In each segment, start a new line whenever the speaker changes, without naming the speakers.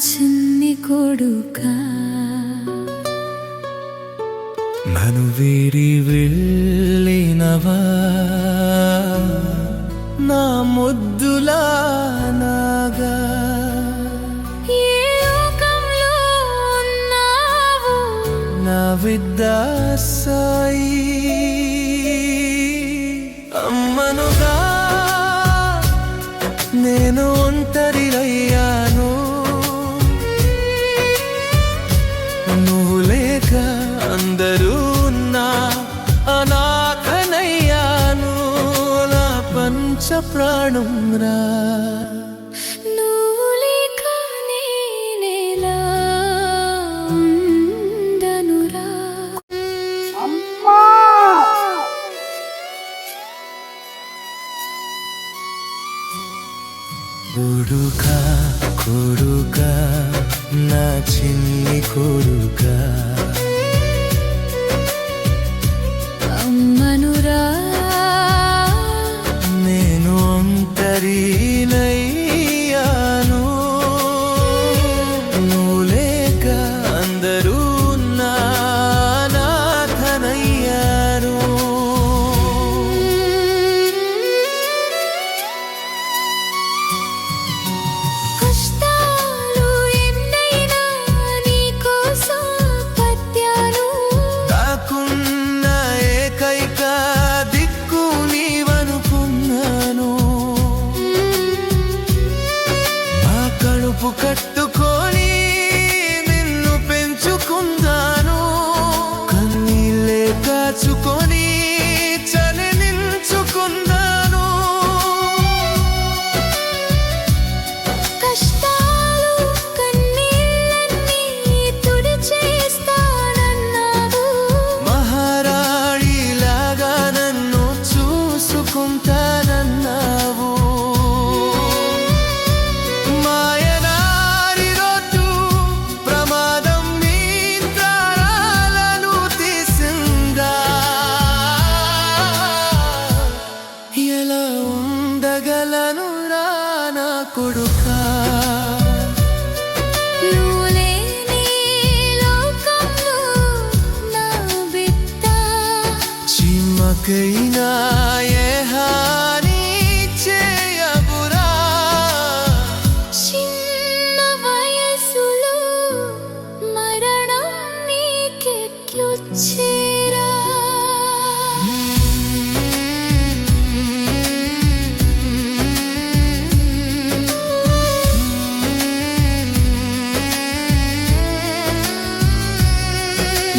చిన్ని కొడుకా
నన్ను వీడి వెళ్ళినవా నా ముద్దులా నాగా
ఏ లోకంలో ఉన్నావు
నా విద్యాసాయి అమ్మనుగా నేను ఒంటరిరయ్యాను నువ్వు లేక అందరూ నా అనాథనయ్యాను నా పంచ ప్రాణం రా
నువ్వు లేక నేనెలా ఉండనురా
కొడుకా కొడుకా నా చిన్ని కొడుకా
అమ్మనురా
నేను ఒంటరినయ్యాను నువ్వు లేక అందరూ నా అనాథనయ్యారు
కష్టాలు ఎన్నైనా నీకోసం పత్యాలు
కాకున్న ఏకైక దిక్కు నీవనుకున్నాను ఆ కడుపు కట్టుకొని నిన్ను పెంచుకున్నాను కన్నీళ్ళే కాచుకొని చలించుకున్నాను
కష్టాలు కన్నీళ్ళన్నీ తుడిచేస్తానన్నావు
మహారాణిలాగా నన్ను చూసుకుంటానన్నావు మాయనారి రొట్టు ప్రమాదం నీ తారాలను తీసిందా ఎలా ఉండగలను రా నా కొడుకా
నువ్వు లేని లోకంలో నా బిడ్డ
చిమ్మకైనా ఏ హాని చేయబురా
చిన్న వయసులో మరణం నీకెట్లొచ్చేరా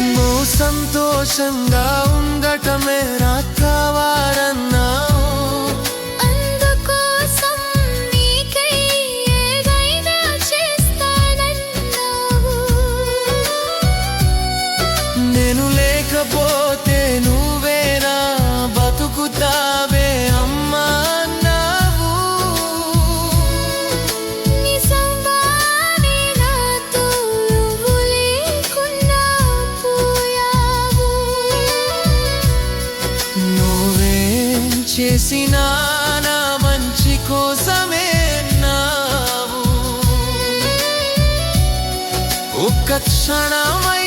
నువ్వు సంతోషంగా ఉండటమే నాకు కావాలన్నావు
అందుకోసం నీకై ఏదైనా చేస్తానన్నావు
నేను లేకపోతే నువ్వేనా బతుకుతావే అమ్మా అన్నావు
నిజంగానే నాతో నువ్వు లేకున్నా పోయావు
నువ్వేం చేసినా నా మంచి కోసమే నావు ఒక్క క్షణమై